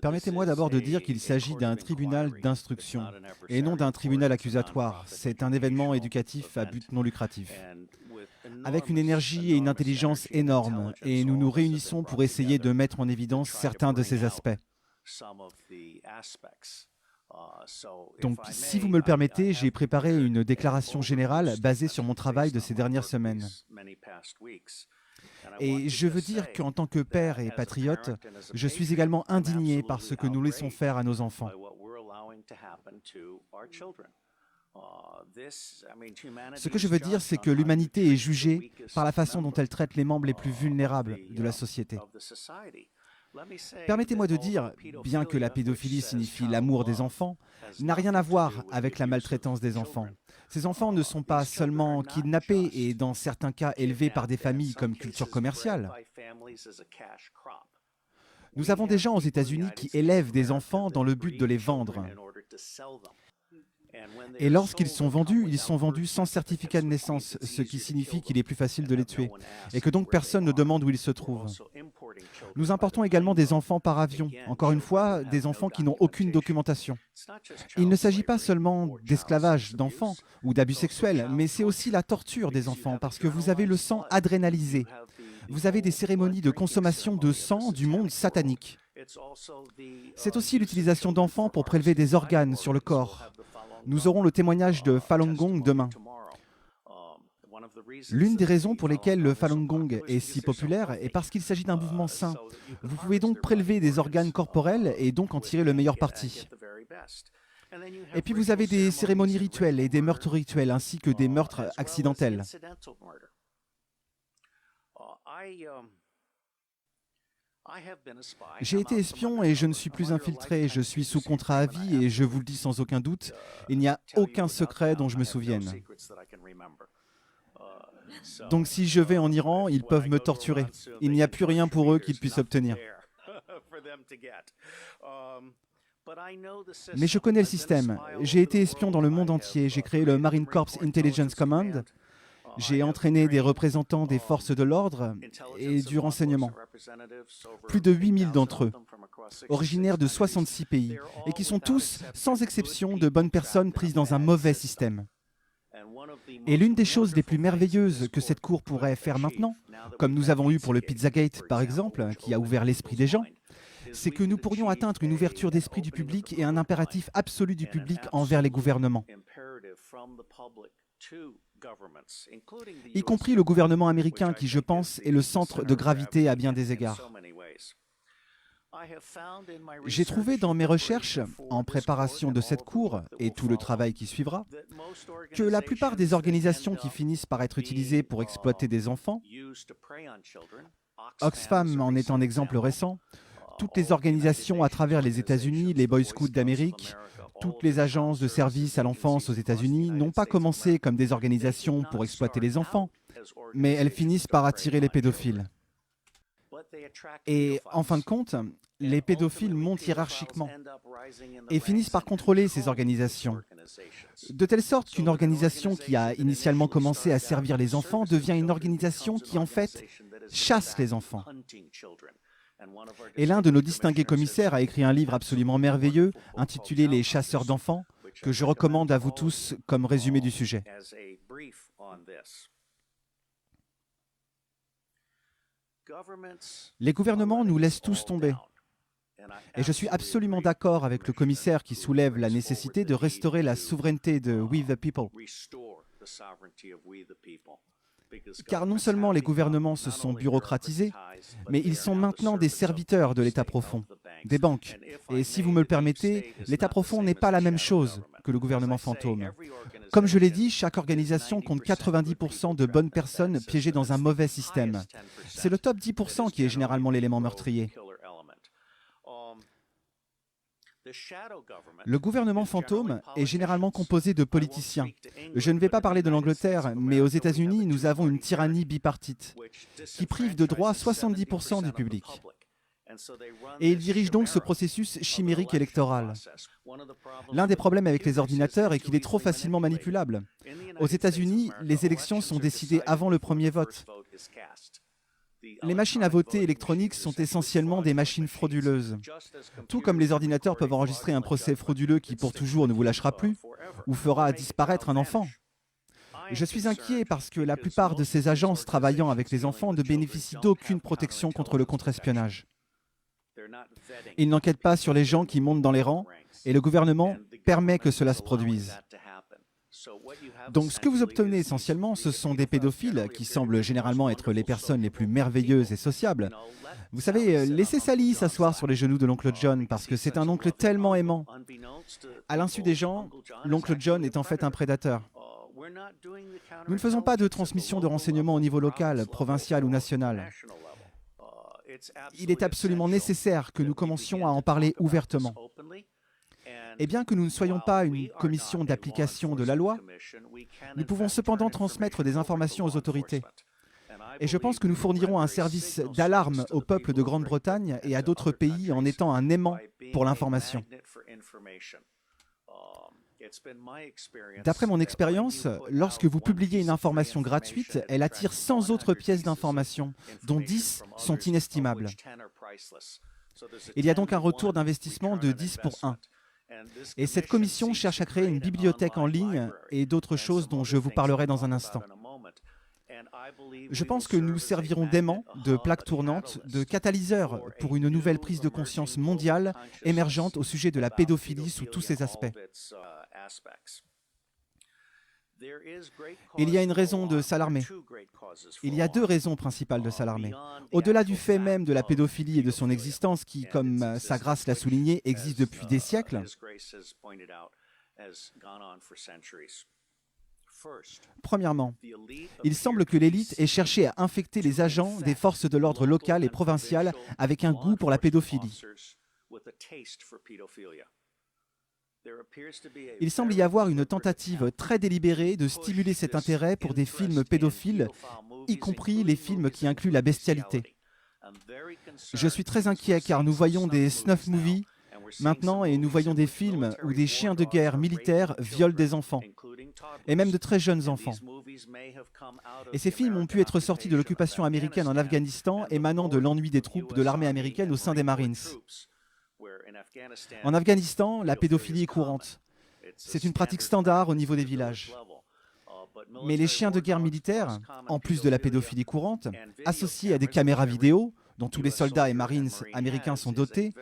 Permettez-moi d'abord de dire qu'il s'agit d'un tribunal d'instruction et non d'un tribunal accusatoire. C'est un événement éducatif à but non lucratif. Avec une énergie et une intelligence énormes, et nous nous réunissons pour essayer de mettre en évidence certains de ces aspects. Donc, si vous me le permettez, j'ai préparé une déclaration générale basée sur mon travail de ces dernières semaines. Et je veux dire qu'en tant que père et patriote, je suis également indigné par ce que nous laissons faire à nos enfants. Ce que je veux dire, c'est que l'humanité est jugée par la façon dont elle traite les membres les plus vulnérables de la société. Permettez-moi de dire, bien que la pédophilie signifie l'amour des enfants, n'a rien à voir avec la maltraitance des enfants. Ces enfants ne sont pas seulement kidnappés et dans certains cas élevés par des familles comme culture commerciale. Nous avons des gens aux États-Unis qui élèvent des enfants dans le but de les vendre. Et lorsqu'ils sont vendus, ils sont vendus sans certificat de naissance, ce qui signifie qu'il est plus facile de les tuer, et que donc personne ne demande où ils se trouvent. Nous importons également des enfants par avion, encore une fois, des enfants qui n'ont aucune documentation. Il ne s'agit pas seulement d'esclavage d'enfants ou d'abus sexuels, mais c'est aussi la torture des enfants, parce que vous avez le sang adrénalisé. Vous avez des cérémonies de consommation de sang du monde satanique. C'est aussi l'utilisation d'enfants pour prélever des organes sur le corps. Nous aurons le témoignage de Falun Gong demain. L'une des raisons pour lesquelles le Falun Gong est si populaire est parce qu'il s'agit d'un mouvement sain. Vous pouvez donc prélever des organes corporels et donc en tirer le meilleur parti. Et puis vous avez des cérémonies rituelles et des meurtres rituels ainsi que des meurtres accidentels. J'ai été espion et je ne suis plus infiltré. Je suis sous contrat à vie et je vous le dis sans aucun doute, il n'y a aucun secret dont je me souvienne. Donc si je vais en Iran, ils peuvent me torturer. Il n'y a plus rien pour eux qu'ils puissent obtenir. Mais je connais le système. J'ai été espion dans le monde entier. J'ai créé le Marine Corps Intelligence Command. J'ai entraîné des représentants des forces de l'ordre et du renseignement. Plus de 8000 d'entre eux, originaires de 66 pays, et qui sont tous, sans exception, de bonnes personnes prises dans un mauvais système. Et l'une des choses les plus merveilleuses que cette cour pourrait faire maintenant, comme nous avons eu pour le Pizzagate par exemple, qui a ouvert l'esprit des gens, c'est que nous pourrions atteindre une ouverture d'esprit du public et un impératif absolu du public envers les gouvernements, y compris le gouvernement américain qui, je pense, est le centre de gravité à bien des égards. J'ai trouvé dans mes recherches, en préparation de cette cour et tout le travail qui suivra, que la plupart des organisations qui finissent par être utilisées pour exploiter des enfants, Oxfam en est un exemple récent, toutes les organisations à travers les États-Unis, les Boy Scouts d'Amérique, toutes les agences de services à l'enfance aux États-Unis n'ont pas commencé comme des organisations pour exploiter les enfants, mais elles finissent par attirer les pédophiles. Et en fin de compte, les pédophiles montent hiérarchiquement et finissent par contrôler ces organisations, de telle sorte qu'une organisation qui a initialement commencé à servir les enfants devient une organisation qui, en fait, chasse les enfants. Et l'un de nos distingués commissaires a écrit un livre absolument merveilleux intitulé « Les chasseurs d'enfants » que je recommande à vous tous comme résumé du sujet. Les gouvernements nous laissent tous tomber. Et je suis absolument d'accord avec le commissaire qui soulève la nécessité de restaurer la souveraineté de We the People. Car non seulement les gouvernements se sont bureaucratisés, mais ils sont maintenant des serviteurs de l'État profond, des banques. Et si vous me le permettez, l'État profond n'est pas la même chose que le gouvernement fantôme. Comme je l'ai dit, chaque organisation compte 90% de bonnes personnes piégées dans un mauvais système. C'est le top 10% qui est généralement l'élément meurtrier. Le gouvernement fantôme est généralement composé de politiciens. Je ne vais pas parler de l'Angleterre, mais aux États-Unis, nous avons une tyrannie bipartite qui prive de droits 70% du public. Et ils dirigent donc ce processus chimérique électoral. L'un des problèmes avec les ordinateurs est qu'il est trop facilement manipulable. Aux États-Unis, les élections sont décidées avant le premier vote. Les machines à voter électroniques sont essentiellement des machines frauduleuses. Tout comme les ordinateurs peuvent enregistrer un procès frauduleux qui pour toujours ne vous lâchera plus ou fera disparaître un enfant. Je suis inquiet parce que la plupart de ces agences travaillant avec les enfants ne bénéficient d'aucune protection contre le contre-espionnage. Ils n'enquêtent pas sur les gens qui montent dans les rangs et le gouvernement permet que cela se produise. Donc ce que vous obtenez essentiellement, ce sont des pédophiles qui semblent généralement être les personnes les plus merveilleuses et sociables. Vous savez, laissez Sally s'asseoir sur les genoux de l'oncle John parce que c'est un oncle tellement aimant. À l'insu des gens, l'oncle John est en fait un prédateur. Nous ne faisons pas de transmission de renseignements au niveau local, provincial ou national. Il est absolument nécessaire que nous commencions à en parler ouvertement. Et bien que nous ne soyons pas une commission d'application de la loi, nous pouvons cependant transmettre des informations aux autorités. Et je pense que nous fournirons un service d'alarme au peuple de Grande-Bretagne et à d'autres pays en étant un aimant pour l'information. D'après mon expérience, lorsque vous publiez une information gratuite, elle attire 100 autres pièces d'information, dont 10 sont inestimables. Il y a donc un retour d'investissement de 10 pour 1. Et cette commission cherche à créer une bibliothèque en ligne et d'autres choses dont je vous parlerai dans un instant. Je pense que nous servirons d'aimants, de plaques tournantes, de catalyseurs pour une nouvelle prise de conscience mondiale émergente au sujet de la pédophilie sous tous ses aspects. Il y a une raison de s'alarmer. Il y a deux raisons principales de s'alarmer. Au-delà du fait même de la pédophilie et de son existence qui, comme Sa Grâce l'a souligné, existe depuis des siècles, premièrement, il semble que l'élite ait cherché à infecter les agents des forces de l'ordre locales et provinciales avec un goût pour la pédophilie. Il semble y avoir une tentative très délibérée de stimuler cet intérêt pour des films pédophiles, y compris les films qui incluent la bestialité. Je suis très inquiet car nous voyons des snuff movies maintenant et nous voyons des films où des chiens de guerre militaires violent des enfants, et même de très jeunes enfants. Et ces films ont pu être sortis de l'occupation américaine en Afghanistan, émanant de l'ennui des troupes de l'armée américaine au sein des Marines. En Afghanistan, la pédophilie est courante. C'est une pratique standard au niveau des villages. Mais les chiens de guerre militaires, en plus de la pédophilie courante, associés à des caméras vidéo, dont tous les soldats et marines américains sont dotés,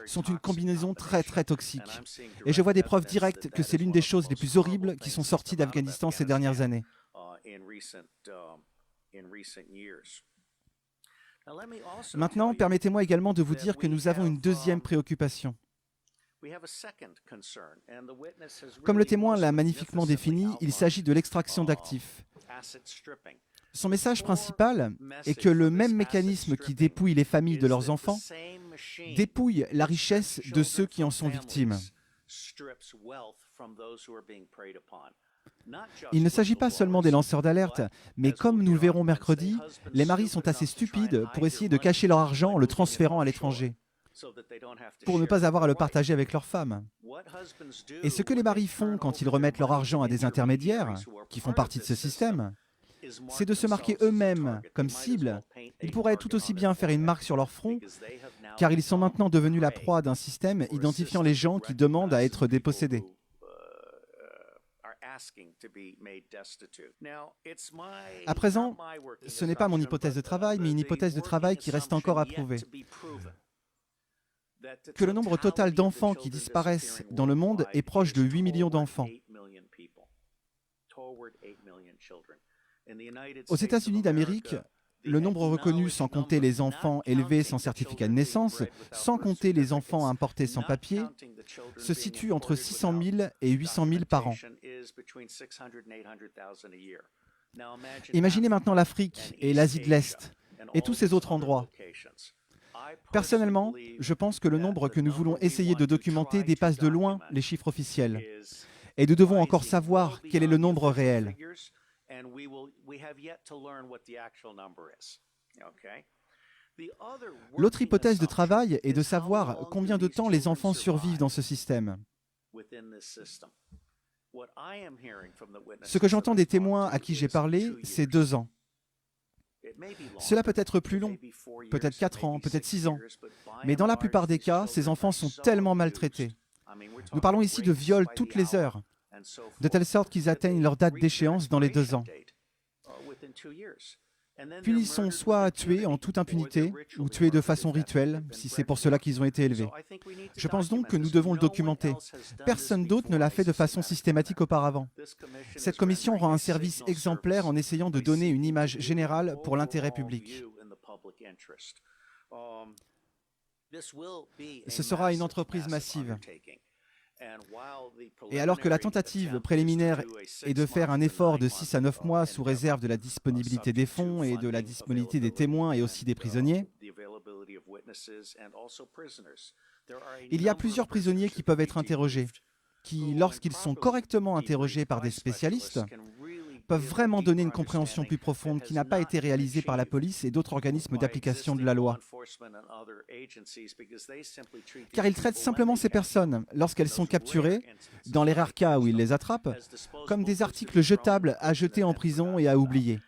sont une combinaison très très toxique. Et je vois des preuves directes que c'est l'une des choses les plus horribles qui sont sorties d'Afghanistan ces dernières années. Maintenant, permettez-moi également de vous dire que nous avons une deuxième préoccupation. Comme le témoin l'a magnifiquement défini, il s'agit de l'extraction d'actifs. Son message principal est que le même mécanisme qui dépouille les familles de leurs enfants dépouille la richesse de ceux qui en sont victimes. Il ne s'agit pas seulement des lanceurs d'alerte, mais comme nous le verrons mercredi, les maris sont assez stupides pour essayer de cacher leur argent en le transférant à l'étranger, pour ne pas avoir à le partager avec leurs femmes. Et ce que les maris font quand ils remettent leur argent à des intermédiaires, qui font partie de ce système, c'est de se marquer eux-mêmes comme cible. Ils pourraient tout aussi bien faire une marque sur leur front, car ils sont maintenant devenus la proie d'un système identifiant les gens qui demandent à être dépossédés. À présent, ce n'est pas mon hypothèse de travail, mais une hypothèse de travail qui reste encore à prouver. Que le nombre total d'enfants qui disparaissent dans le monde est proche de 8 millions d'enfants. Aux États-Unis d'Amérique, le nombre reconnu sans compter les enfants élevés sans certificat de naissance, sans compter les enfants importés sans papier, se situe entre 600 000 et 800 000 par an. Imaginez maintenant l'Afrique et l'Asie de l'Est et tous ces autres endroits. Personnellement, je pense que le nombre que nous voulons essayer de documenter dépasse de loin les chiffres officiels. Et nous devons encore savoir quel est le nombre réel. L'autre hypothèse de travail est de savoir combien de temps les enfants survivent dans ce système. Ce que j'entends des témoins à qui j'ai parlé, c'est 2 ans. Cela peut être plus long, peut-être 4 ans, peut-être 6 ans. Mais dans la plupart des cas, ces enfants sont tellement maltraités. Nous parlons ici de viols toutes les heures, de telle sorte qu'ils atteignent leur date d'échéance dans les 2 ans. Puis ils sont soit tués en toute impunité, ou tués de façon rituelle, si c'est pour cela qu'ils ont été élevés. Je pense donc que nous devons le documenter. Personne d'autre ne l'a fait de façon systématique auparavant. Cette commission rend un service exemplaire en essayant de donner une image générale pour l'intérêt public. Ce sera une entreprise massive. Et alors que la tentative préliminaire est de faire un effort de 6 à 9 mois sous réserve de la disponibilité des fonds et de la disponibilité des témoins et aussi des prisonniers, il y a plusieurs prisonniers qui peuvent être interrogés, qui, lorsqu'ils sont correctement interrogés par des spécialistes, peuvent vraiment donner une compréhension plus profonde qui n'a pas été réalisée par la police et d'autres organismes d'application de la loi. Car ils traitent simplement ces personnes, lorsqu'elles sont capturées, dans les rares cas où ils les attrapent, comme des articles jetables à jeter en prison et à oublier.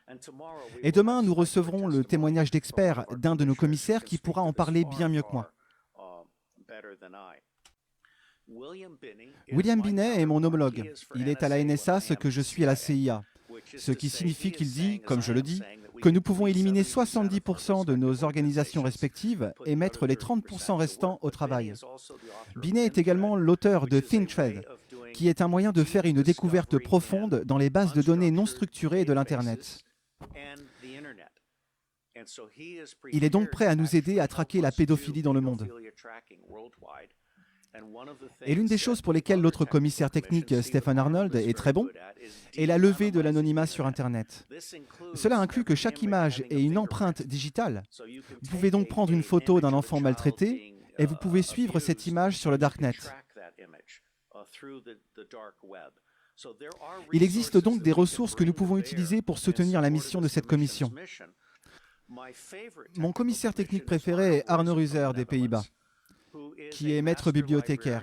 Et demain, nous recevrons le témoignage d'experts d'un de nos commissaires qui pourra en parler bien mieux que moi. William Binet est mon homologue. Il est à la NSA ce que je suis à la CIA. Ce qui signifie qu'il dit, comme je le dis, que nous pouvons éliminer 70% de nos organisations respectives et mettre les 30% restants au travail. Binet est également l'auteur de ThinThread, qui est un moyen de faire une découverte profonde dans les bases de données non structurées de l'Internet. Il est donc prêt à nous aider à traquer la pédophilie dans le monde. Et l'une des choses pour lesquelles l'autre commissaire technique, Stephen Arnold, est très bon, est la levée de l'anonymat sur Internet. Cela inclut que chaque image ait une empreinte digitale. Vous pouvez donc prendre une photo d'un enfant maltraité et vous pouvez suivre cette image sur le Darknet. Il existe donc des ressources que nous pouvons utiliser pour soutenir la mission de cette commission. Mon commissaire technique préféré est Arno Ruser des Pays-Bas, qui est maître bibliothécaire.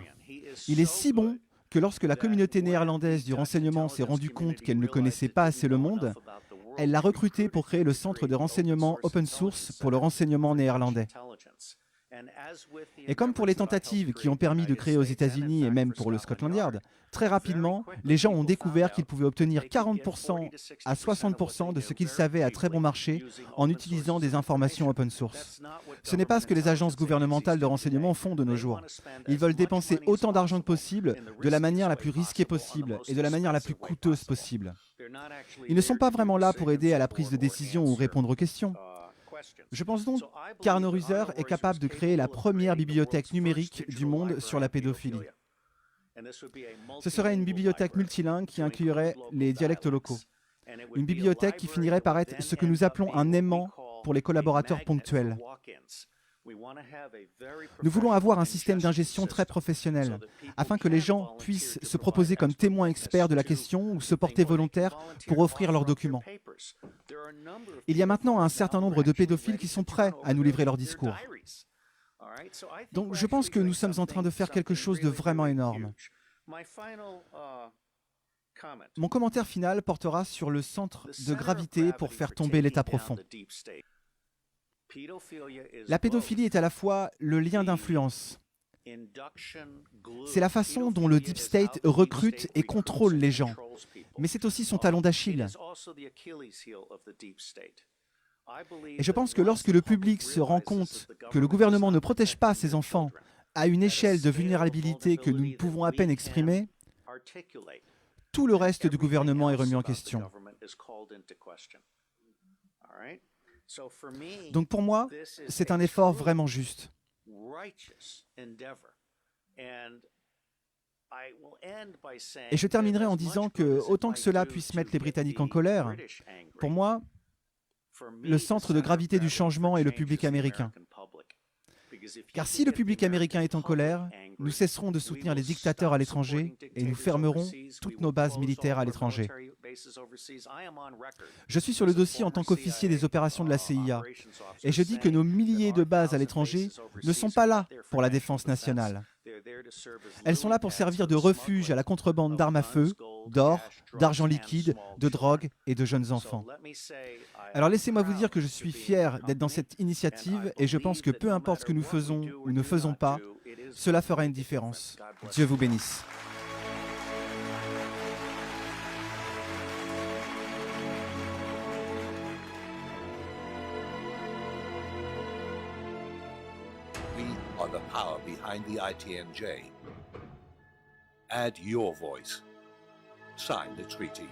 Il est si bon que lorsque la communauté néerlandaise du renseignement s'est rendue compte qu'elle ne connaissait pas assez le monde, elle l'a recruté pour créer le centre de renseignement open source pour le renseignement néerlandais. Et comme pour les tentatives qui ont permis de créer aux États-Unis et même pour le Scotland Yard, très rapidement, les gens ont découvert qu'ils pouvaient obtenir 40% à 60% de ce qu'ils savaient à très bon marché en utilisant des informations open source. Ce n'est pas ce que les agences gouvernementales de renseignement font de nos jours. Ils veulent dépenser autant d'argent que possible, de la manière la plus risquée possible et de la manière la plus coûteuse possible. Ils ne sont pas vraiment là pour aider à la prise de décision ou répondre aux questions. Je pense donc qu'Arno Ruser est capable de créer la première bibliothèque numérique du monde sur la pédophilie. Ce serait une bibliothèque multilingue qui inclurait les dialectes locaux. Une bibliothèque qui finirait par être ce que nous appelons un aimant pour les collaborateurs ponctuels. Nous voulons avoir un système d'ingestion très professionnel, afin que les gens puissent se proposer comme témoins experts de la question ou se porter volontaires pour offrir leurs documents. Il y a maintenant un certain nombre de pédophiles qui sont prêts à nous livrer leurs discours. Donc je pense que nous sommes en train de faire quelque chose de vraiment énorme. Mon commentaire final portera sur le centre de gravité pour faire tomber l'état profond. La pédophilie est à la fois le lien d'influence. C'est la façon dont le Deep State recrute et contrôle les gens. Mais c'est aussi son talon d'Achille. Et je pense que lorsque le public se rend compte que le gouvernement ne protège pas ses enfants à une échelle de vulnérabilité que nous pouvons à peine exprimer, tout le reste du gouvernement est remis en question. Donc pour moi, c'est un effort vraiment juste. Et je terminerai en disant que, autant que cela puisse mettre les Britanniques en colère, pour moi, le centre de gravité du changement est le public américain. Car si le public américain est en colère, nous cesserons de soutenir les dictateurs à l'étranger et nous fermerons toutes nos bases militaires à l'étranger. Je suis sur le dossier en tant qu'officier des opérations de la CIA et je dis que nos milliers de bases à l'étranger ne sont pas là pour la défense nationale. Elles sont là pour servir de refuge à la contrebande d'armes à feu d'or, d'argent liquide, de drogue et de jeunes enfants. Alors laissez-moi vous dire que je suis fier d'être dans cette initiative et je pense que peu importe ce que nous faisons ou ne faisons pas, cela fera une différence. Dieu vous bénisse. We are the power behind the ITNJ. Add your voice. Sign the treaty.